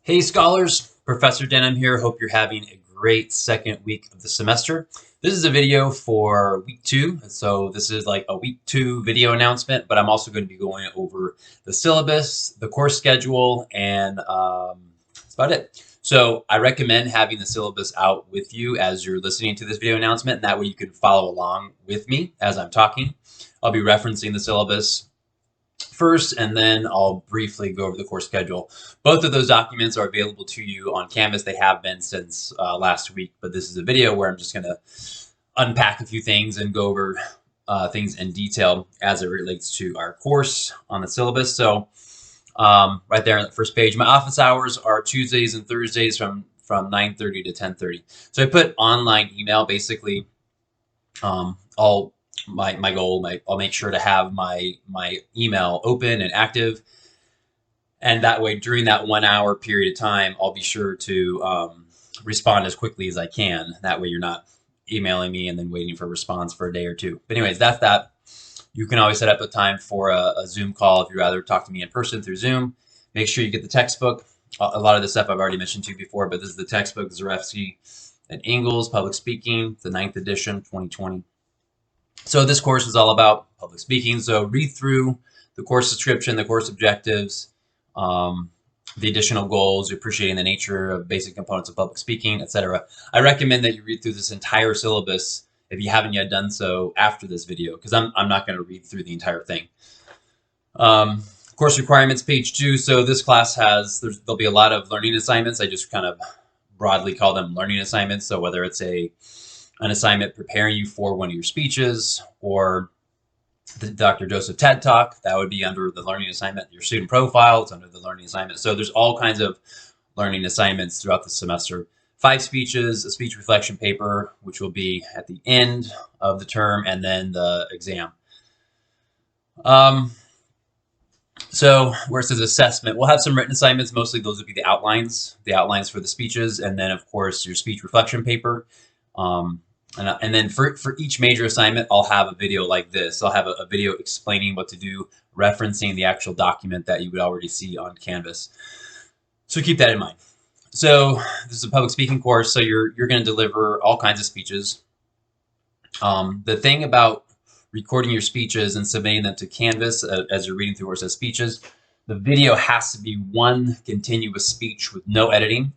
Hey scholars, Professor Denham here. Hope you're having a great second week of the semester. This is a video for week 2. So this is like a week 2 video announcement, but I'm also going to be going over the syllabus, the course schedule, and that's about it. So I recommend having the syllabus out with you as you're listening to this video announcement. And that way you can follow along with me as I'm talking. I'll be referencing the syllabus first, and then I'll briefly go over the course schedule. Both of those documents are available to you on Canvas. They have been since last week, but this is a video where I'm just going to unpack a few things and go over things in detail as it relates to our course on the syllabus. So right there on the first page, my office hours are Tuesdays and Thursdays from 9:30 to 10:30. So I put online email. Basically, I'll my goal, I'll make sure to have my email open and active, and that way during that 1 hour period of time, I'll be sure to respond as quickly as I can. That way you're not emailing me and then waiting for a response for a day or two. But anyways, that's that. You can always set up a time for a Zoom call if you'd rather talk to me in person through Zoom. Make sure you get the textbook. A lot of this stuff I've already mentioned to you before, but this is the textbook, Zarefsky and Ingalls, Public Speaking, the 9th edition, 2020. So this course is all about public speaking. So read through the course description, the course objectives, the additional goals, appreciating the nature of basic components of public speaking, etc. I recommend that you read through this entire syllabus if you haven't yet done so after this video, because I'm not going to read through the entire thing. Course requirements, page 2. So this class there'll be a lot of learning assignments. I just kind of broadly call them learning assignments. So whether it's an assignment preparing you for one of your speeches, or the Dr. Joseph TED Talk, that would be under the learning assignment. Your student profile, it's under the learning assignment. So there's all kinds of learning assignments throughout the semester. 5 speeches, a speech reflection paper, which will be at the end of the term, and then the exam. So where it says assessment, we'll have some written assignments. Mostly those would be the outlines for the speeches, and then of course your speech reflection paper. And then for each major assignment, I'll have a video like this. I'll have a video explaining what to do, referencing the actual document that you would already see on Canvas. So keep that in mind. So this is a public speaking course, so you're going to deliver all kinds of speeches. The thing about recording your speeches and submitting them to Canvas as you're reading through where it says speeches, the video has to be one continuous speech with no editing.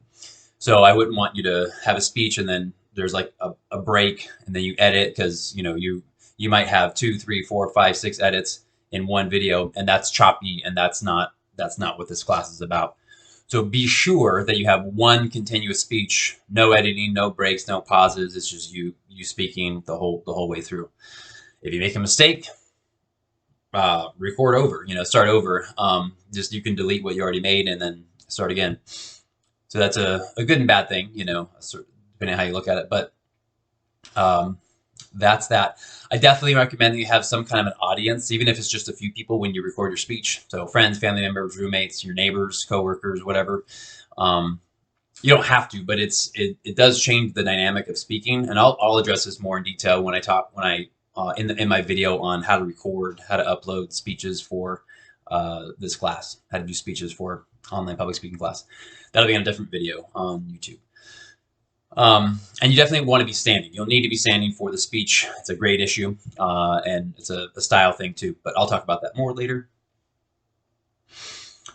So I wouldn't want you to have a speech and then there's like a break and then you edit, because you might have 2, 3, 4, 5, 6 edits in one video, and that's choppy, and that's not what this class is about. So be sure that you have one continuous speech, no editing, no breaks, no pauses. It's just you speaking the whole way through. If you make a mistake, record over, start over. Just you can delete what you already made and then start again. So that's a good and bad thing, depending on how you look at it. But that's that. I definitely recommend that you have some kind of an audience, even if it's just a few people when you record your speech. So friends, family members, roommates, your neighbors, coworkers, whatever. You don't have to, but it does change the dynamic of speaking. And I'll address this more in detail when in my video on how to record, how to upload speeches for this class, how to do speeches for online public speaking class. That'll be on a different video on YouTube. And you definitely want to be standing. You'll need to be standing for the speech. It's a grade issue, and it's a style thing too, but I'll talk about that more later.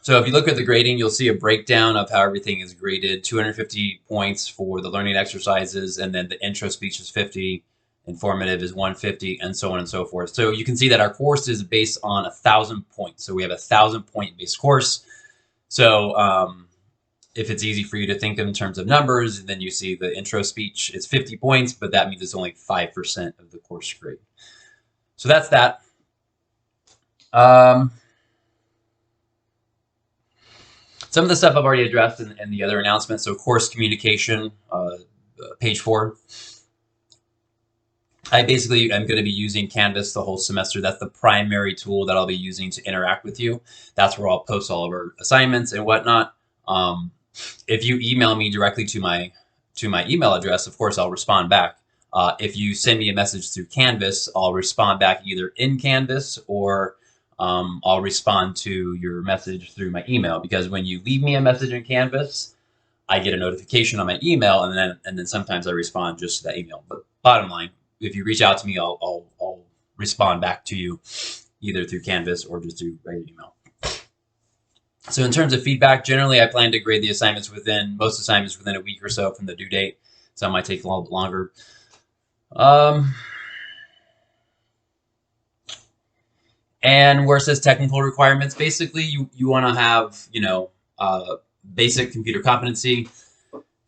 So if you look at the grading, you'll see a breakdown of how everything is graded. 250 points for the learning exercises, and then the intro speech is 50, informative is 150, and so on and so forth. So you can see that our course is based on 1,000 points. So we have a 1,000-point based course. So if it's easy for you to think in terms of numbers, then you see the intro speech is 50 points, but that means it's only 5% of the course grade. So that's that. Some of the stuff I've already addressed in the other announcements. So course communication, page 4. I basically am going to be using Canvas the whole semester. That's the primary tool that I'll be using to interact with you. That's where I'll post all of our assignments and whatnot. If you email me directly to my email address, of course, I'll respond back. If you send me a message through Canvas, I'll respond back either in Canvas or I'll respond to your message through my email, because when you leave me a message in Canvas, I get a notification on my email, and then sometimes I respond just to that email. But bottom line, if you reach out to me, I'll respond back to you either through Canvas or just through regular email. So in terms of feedback, generally I plan to grade the assignments most assignments within a week or so from the due date. Some might take a little bit longer. And where it says technical requirements, basically you want to have, basic computer competency.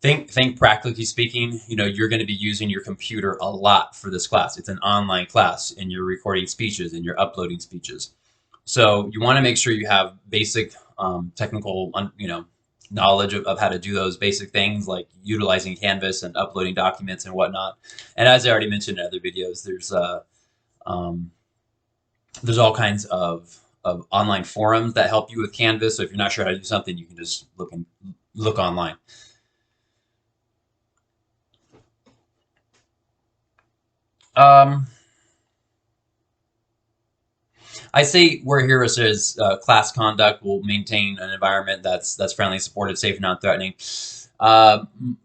Think practically speaking, you're going to be using your computer a lot for this class. It's an online class, and you're recording speeches and you're uploading speeches. So you want to make sure you have basic technical, knowledge of how to do those basic things, like utilizing Canvas and uploading documents and whatnot. And as I already mentioned in other videos, there's all kinds of online forums that help you with Canvas. So if you're not sure how to do something, you can just look online. I say where here it says class conduct will maintain an environment that's friendly, supportive, safe, and non-threatening.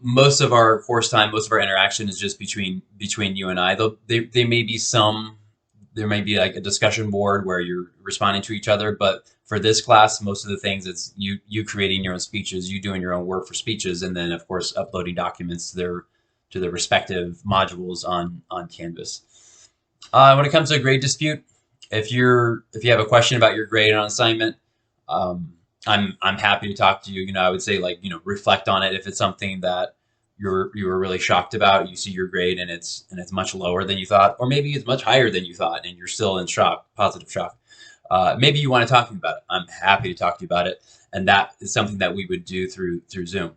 Most of our course time, most of our interaction is just between you and I. Though there may be like a discussion board where you're responding to each other, but for this class, most of the things it's you creating your own speeches, you doing your own work for speeches, and then of course uploading documents to their respective modules on Canvas. When it comes to a grade dispute, if you have a question about your grade on assignment, I'm happy to talk to you. I would say reflect on it. If it's something that you were really shocked about, you see your grade and it's much lower than you thought, or maybe it's much higher than you thought and you're still in shock, positive shock. Maybe you want to talk to me about it. I'm happy to talk to you about it, and that is something that we would do through Zoom.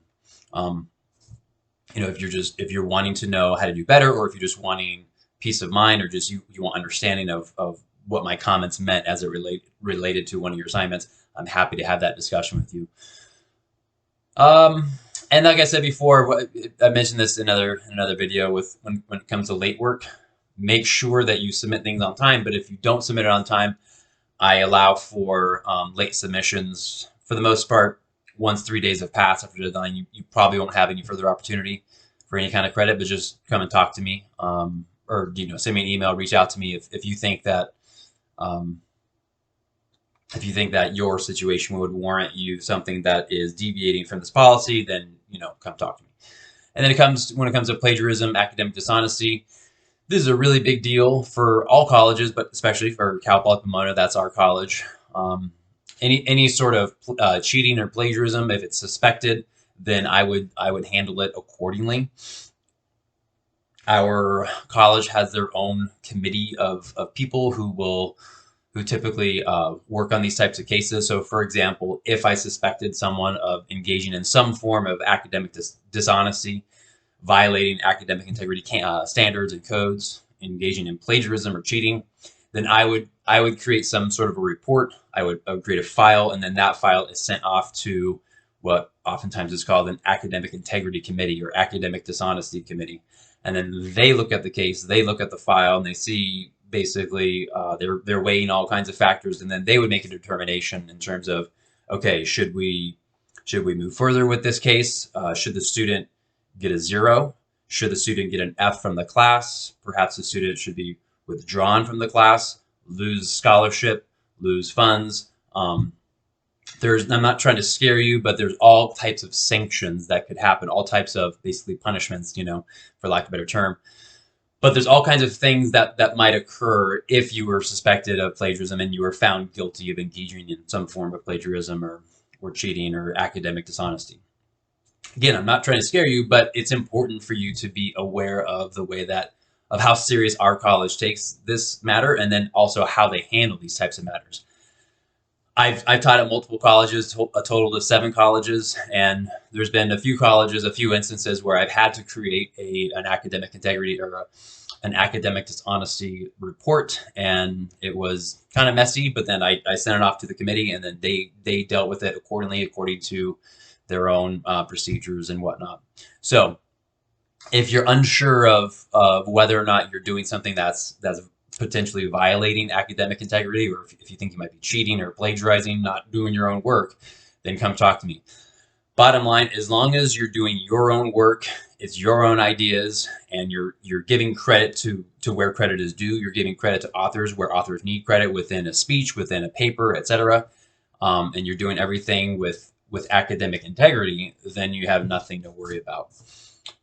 If you're wanting to know how to do better, or if you're just wanting peace of mind, or just you want understanding of what my comments meant as it related to one of your assignments, I'm happy to have that discussion with you. And like I said before, I mentioned this in another video, when it comes to late work, make sure that you submit things on time. But if you don't submit it on time, I allow for late submissions. For the most part, once 3 days have passed after the deadline, you probably won't have any further opportunity for any kind of credit, but just come and talk to me, or send me an email, reach out to me if you think that your situation would warrant you something that is deviating from this policy, then come talk to me. And then when it comes to plagiarism, academic dishonesty, this is a really big deal for all colleges, but especially for Cal Poly Pomona. That's our college. Any sort of cheating or plagiarism, if it's suspected, then I would handle it accordingly. Our college has their own committee of people who typically work on these types of cases. So for example, if I suspected someone of engaging in some form of academic dishonesty, violating academic integrity standards and codes, engaging in plagiarism or cheating, then I would create some sort of a report. I would create a file, and then that file is sent off to what oftentimes is called an academic integrity committee or academic dishonesty committee. And then they look at the case, they look at the file, and they see basically they're weighing all kinds of factors, and then they would make a determination in terms of, okay, should we move further with this case? Should the student get a 0? Should the student get an F from the class? Perhaps the student should be withdrawn from the class, lose scholarship, lose funds. I'm not trying to scare you, but there's all types of sanctions that could happen, all types of basically punishments, for lack of a better term. But there's all kinds of things that might occur if you were suspected of plagiarism and you were found guilty of engaging in some form of plagiarism or cheating or academic dishonesty. Again, I'm not trying to scare you, but it's important for you to be aware of of how serious our college takes this matter, and then also how they handle these types of matters. I've taught at multiple colleges, a total of 7 colleges, and there's been a few instances where I've had to create an academic integrity or an academic dishonesty report, and it was kind of messy, but then I sent it off to the committee, and then they dealt with it accordingly, according to their own procedures and whatnot. So if you're unsure of whether or not you're doing something that's potentially violating academic integrity, or if you think you might be cheating or plagiarizing, not doing your own work, then come talk to me. Bottom line, as long as you're doing your own work, it's your own ideas, and you're giving credit to where credit is due. You're giving credit to authors where authors need credit within a speech, within a paper, etc. And you're doing everything with academic integrity, then you have nothing to worry about.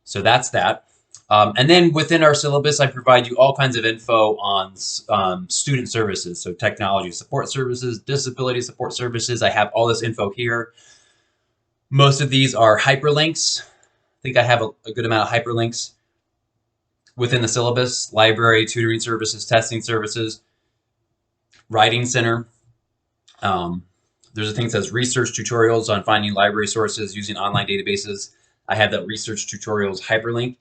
So that's that. And then within our syllabus, I provide you all kinds of info on student services. So technology support services, disability support services. I have all this info here. Most of these are hyperlinks. I think I have a good amount of hyperlinks within the syllabus: library, tutoring services, testing services, writing center. There's a thing that says research tutorials on finding library sources using online databases. I have that research tutorials hyperlink.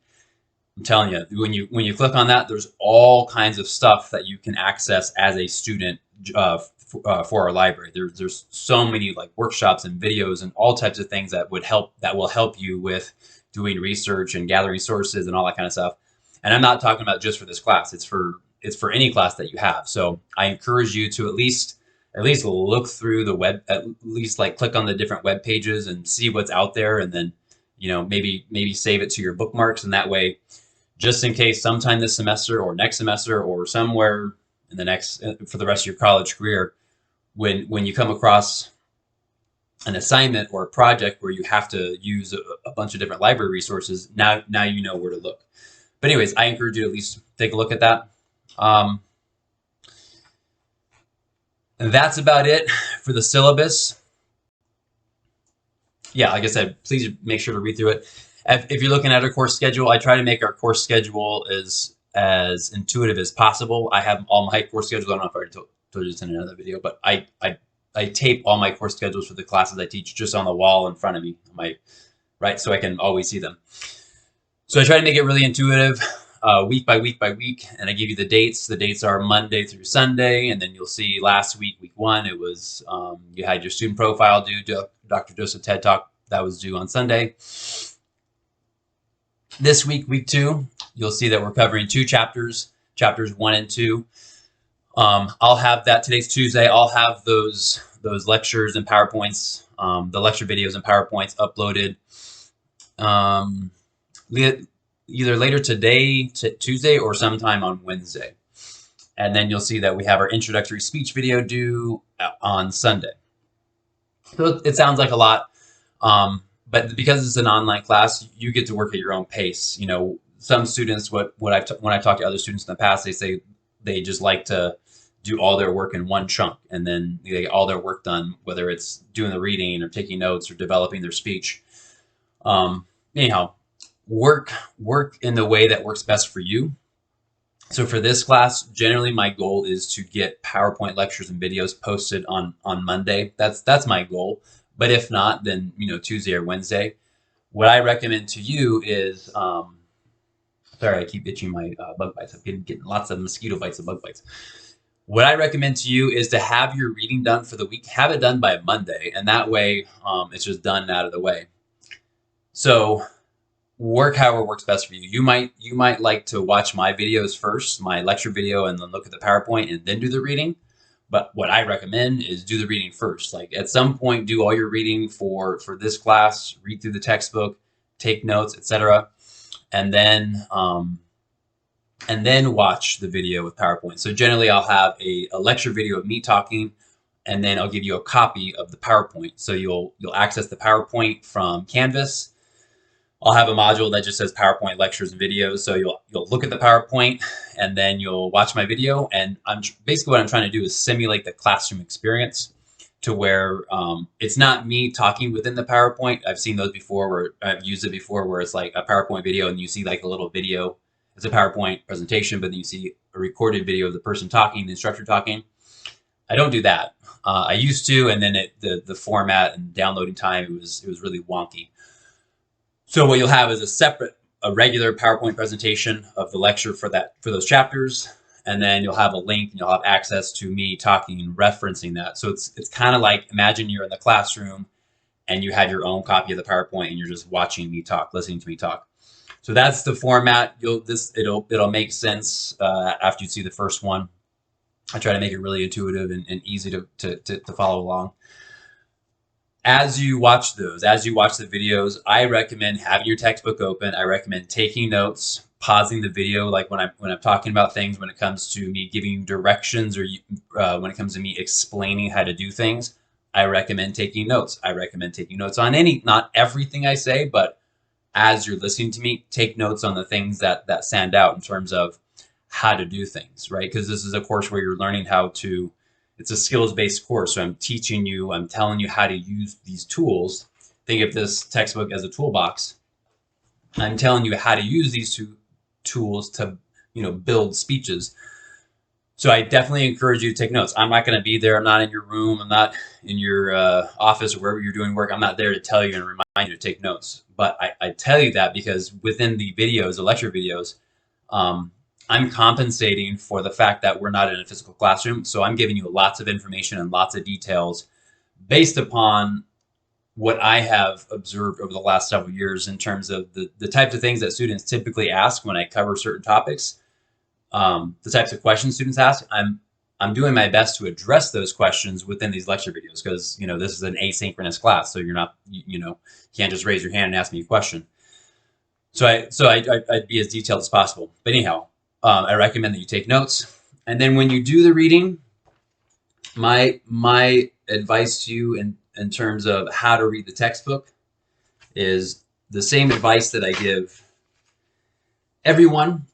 I'm telling you, when you click on that, there's all kinds of stuff that you can access as a student for our library. There's so many like workshops and videos and all types of things that will help you with doing research and gathering sources and all that kind of stuff. And I'm not talking about just for this class. It's for any class that you have. So I encourage you to at least look through the web, at least like click on the different web pages and see what's out there, and then maybe save it to your bookmarks, and that way, just in case sometime this semester or next semester or somewhere in the next for the rest of your college career, when you come across an assignment or a project where you have to use a bunch of different library resources, now you know where to look. But anyways, I encourage you to at least take a look at that. And that's about it for the syllabus. Yeah, like I said, please make sure to read through it. If you're looking at a course schedule, I try to make our course schedule as intuitive as possible. I have all my course schedules. I don't know if I already told you this in another video, but I tape all my course schedules for the classes I teach just on the wall in front of me, right, so I can always see them. So I try to make it really intuitive, week by week by week, and I give you the dates. The dates are Monday through Sunday, and then you'll see last week, week 1, it was you had your student profile due, Dr. Joseph TED Talk, that was due on Sunday. This week, week 2, you'll see that we're covering 2 chapters, chapters 1 and 2. I'll have that, today's Tuesday, I'll have those lectures and PowerPoints, the lecture videos and PowerPoints uploaded either later today, Tuesday, or sometime on Wednesday. And then you'll see that we have our introductory speech video due on Sunday. So it sounds like a lot, but because it's an online class, you get to work at your own pace. Some students, when I've talked to other students in the past, they say they just like to do all their work in one chunk, and then they get all their work done, whether it's doing the reading or taking notes or developing their speech. Anyhow, work in the way that works best for you. So for this class, generally my goal is to get PowerPoint lectures and videos posted on Monday. That's my goal. But if not, then Tuesday or Wednesday. What I recommend to you is, sorry, I keep itching my bug bites. I've been getting lots of mosquito bites and bug bites. What I recommend to you is to have your reading done for the week. Have it done by Monday, and that way it's just done and out of the way. So work however works best for you. You might like to watch my videos first, my lecture video, and then look at the PowerPoint and then do the reading. But what I recommend is do the reading first. Like at some point, do all your reading for this class, read through the textbook, take notes, etc., and then watch the video with PowerPoint. So generally, I'll have a lecture video of me talking, and then I'll give you a copy of the PowerPoint. So you'll access the PowerPoint from Canvas. I'll have a module that just says PowerPoint lectures and videos. So you'll look at the PowerPoint, and then you'll watch my video. And basically what I'm trying to do is simulate the classroom experience to where it's not me talking within the PowerPoint. I've seen those before, where I've used it before, where it's like a PowerPoint video and you see like a little video. It's a PowerPoint presentation, but then you see a recorded video of the person talking, the instructor talking. I don't do that. I used to, and then the format and downloading time, it was really wonky. So what you'll have is a regular PowerPoint presentation of the lecture for those chapters, and then you'll have a link and you'll have access to me talking and referencing that. So it's kind of like, imagine you're in the classroom and you have your own copy of the PowerPoint and you're just watching me talk, listening to me talk. So that's the format. It'll make sense after you see the first one. I try to make it really intuitive and easy to follow along. As you watch as you watch the videos, I recommend having your textbook open. I recommend taking notes, pausing the video, like when I'm talking about things, when it comes to me giving you directions, or when it comes to me explaining how to do things. I recommend taking notes. I recommend taking notes on not everything I say, but as you're listening to me, take notes on the things that stand out in terms of how to do things, right? Because this is a course where you're learning how to. It's a skills-based course, so I'm teaching you, I'm telling you how to use these tools. Think of this textbook as a toolbox. I'm telling you how to use these two tools to, build speeches. So I definitely encourage you to take notes. I'm not going to be there. I'm not in your room. I'm not in your office or wherever you're doing work. I'm not there to tell you and remind you to take notes. But I tell you that because within the videos, the lecture videos, I'm compensating for the fact that we're not in a physical classroom. So I'm giving you lots of information and lots of details based upon what I have observed over the last several years in terms of the types of things that students typically ask when I cover certain topics, the types of questions students ask. I'm doing my best to address those questions within these lecture videos because, this is an asynchronous class. So you're not, you can't just raise your hand and ask me a question. So I'd be as detailed as possible. But anyhow, I recommend that you take notes. And then when you do the reading, my advice to you in terms of how to read the textbook is the same advice that I give everyone,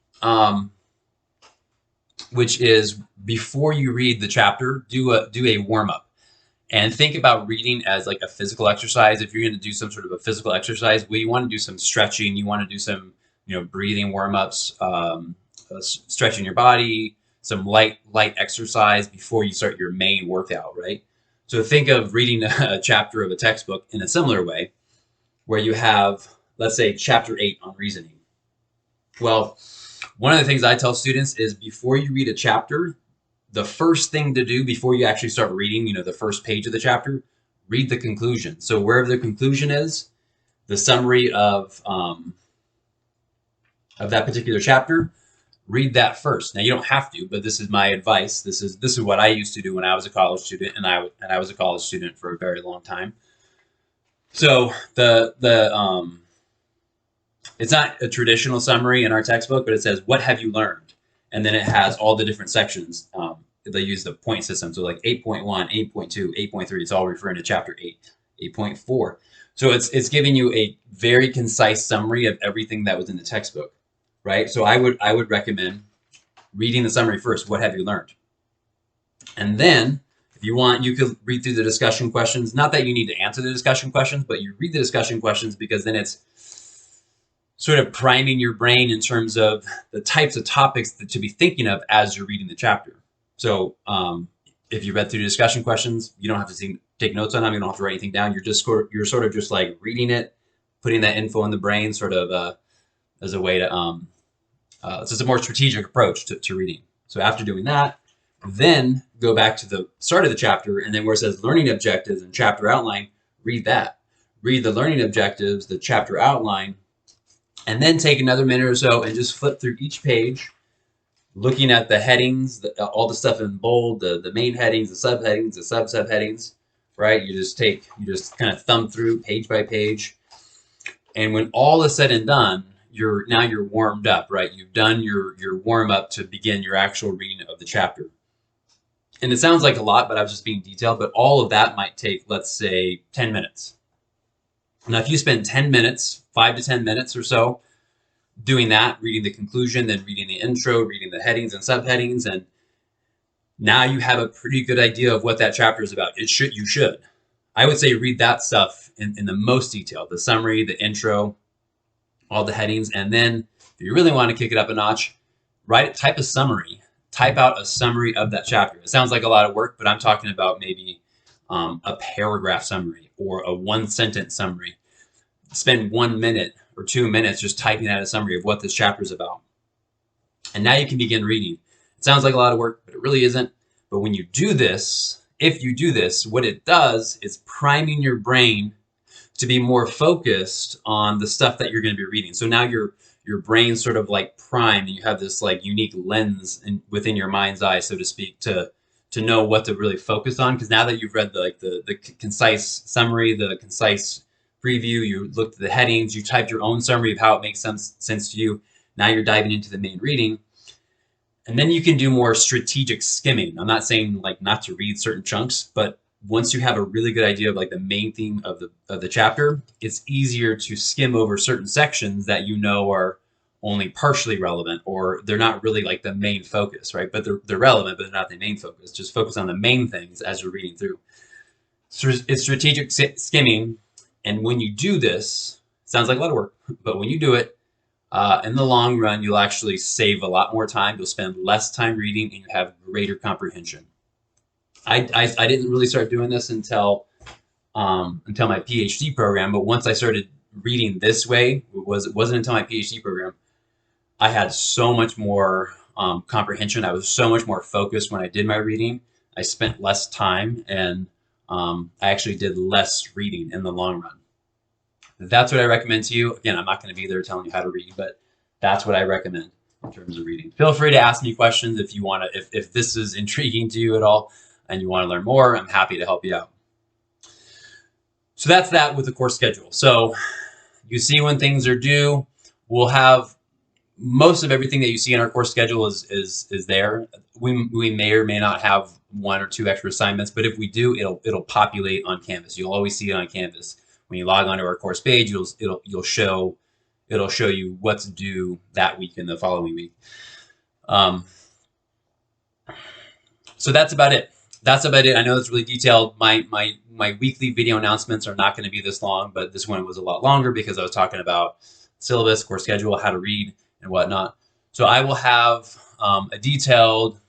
which is before you read the chapter, do a warm-up. And think about reading as like a physical exercise. If you're going to do some sort of a physical exercise, well, you want to do some stretching. You want to do some, breathing warm-ups, stretching your body, some light exercise before you start your main workout, right? So think of reading a chapter of a textbook in a similar way, where you have, let's say, chapter 8 on reasoning. Well, one of the things I tell students is before you read a chapter, the first thing to do before you actually start reading, the first page of the chapter, read the conclusion. So wherever the conclusion is, the summary of that particular chapter, read that first. Now you don't have to, but this is my advice. This is what I used to do when I was a college student, and I was a college student for a very long time. So it's not a traditional summary in our textbook, but it says, what have you learned? And then it has all the different sections. They use the point system. So like 8.1, 8.2, 8.3, it's all referring to chapter 8, 8.4. So it's giving you a very concise summary of everything that was in the textbook, right? So I would recommend reading the summary first. What have you learned? And then if you want, you could read through the discussion questions. Not that you need to answer the discussion questions, but you read the discussion questions because then it's sort of priming your brain in terms of the types of topics to be thinking of as you're reading the chapter. So if you read through the discussion questions, you don't have to take notes on them. You don't have to write anything down. You're sort of just like reading it, putting that info in the brain, sort of as a way to it's just a more strategic approach to reading. So after doing that, then go back to the start of the chapter, and then where it says learning objectives and chapter outline, read that. Read the learning objectives, the chapter outline, and then take another minute or so and just flip through each page, looking at the headings, all the stuff in bold, the main headings, the subheadings, the sub-subheadings, right? You just kind of thumb through page by page. And when all is said and done, you're warmed up, right? You've done your warm up to begin your actual reading of the chapter. And it sounds like a lot, but I was just being detailed, but all of that might take, let's say, 10 minutes. Now, if you spend 10 minutes, 5 to 10 minutes or so, doing that, reading the conclusion, then reading the intro, reading the headings and subheadings, and now you have a pretty good idea of what that chapter is about. You should. I would say read that stuff in the most detail, the summary, the intro, all the headings, and then if you really want to kick it up a notch, type a summary. Type out a summary of that chapter. It sounds like a lot of work, but I'm talking about maybe a paragraph summary or a one-sentence summary. Spend 1 minute or 2 minutes just typing out a summary of what this chapter is about. And now you can begin reading. It sounds like a lot of work, but it really isn't. But when you do this, if you do this, what it does is priming your brain to be more focused on the stuff that you're going to be reading. So now you're your brain's sort of like primed, and you have this like unique lens within your mind's eye, so to speak, to know what to really focus on. Because now that you've read the concise summary, the concise preview, you looked at the headings, you typed your own summary of how it makes sense to you. Now you're diving into the main reading. And then you can do more strategic skimming. I'm not saying like not to read certain chunks, but once you have a really good idea of like the main theme of the chapter, it's easier to skim over certain sections that you know are only partially relevant, or they're not really like the main focus, right? But they're relevant, but they're not the main focus. Just focus on the main things as you're reading through. So it's strategic skimming. And when you do this, sounds like a lot of work, but when you do it, in the long run, you'll actually save a lot more time. You'll spend less time reading, and you have greater comprehension. I didn't really start doing this until my PhD program, but once I started reading this way, it wasn't until my PhD program, I had so much more comprehension. I was so much more focused when I did my reading. I spent less time, and I actually did less reading in the long run. That's what I recommend to you. Again, I'm not going to be there telling you how to read, but that's what I recommend in terms of reading. Feel free to ask me questions if you want to, if this is intriguing to you at all and you want to learn more. I'm happy to help you out. So that's that with the course schedule. So you see when things are due. We'll have most of everything that you see in our course schedule is there. We may or may not have 1 or 2 extra assignments, but if we do, it'll populate on Canvas. You'll always see it on Canvas. When you log onto our course page, it'll show you what's due that week and the following week. So that's about it. That's about it. I know it's really detailed. My weekly video announcements are not going to be this long, but this one was a lot longer because I was talking about syllabus, course schedule, how to read, and whatnot. So I will have a detailed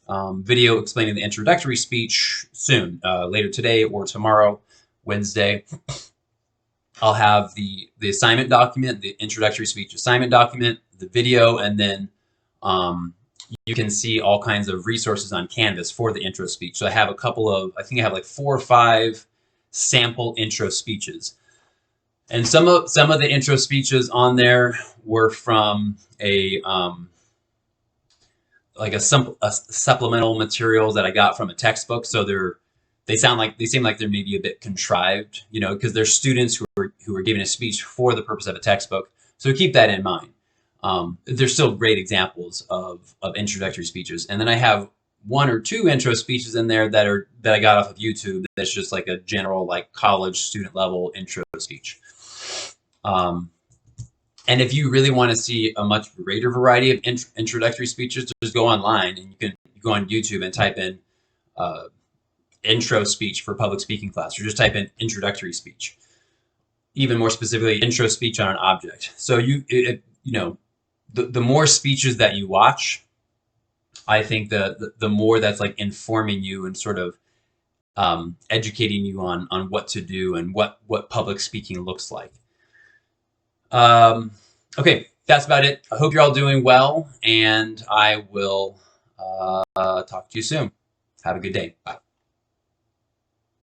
video explaining the introductory speech soon, later today or tomorrow, Wednesday. I'll have the assignment document, the introductory speech assignment document, the video, and then you can see all kinds of resources on Canvas for the intro speech. So I have I think I have like 4 or 5 sample intro speeches. And some of the intro speeches on there were from a supplemental materials that I got from a textbook. So they seem like they're maybe a bit contrived, you know, because they're students who are giving a speech for the purpose of a textbook. So keep that in mind. They're still great examples of introductory speeches. And then I have 1 or 2 intro speeches in there that I got off of YouTube. That's just like a general like college student level intro speech. And if you really want to see a much greater variety of introductory speeches, just go online and you can go on YouTube and type in intro speech for public speaking class, or just type in introductory speech. Even more specifically, intro speech on an object. So you know, the more speeches that you watch, I think the more that's like informing you and sort of educating you on what to do and what public speaking looks like. Okay, that's about it. I hope you're all doing well, and I will talk to you soon. Have a good day. Bye.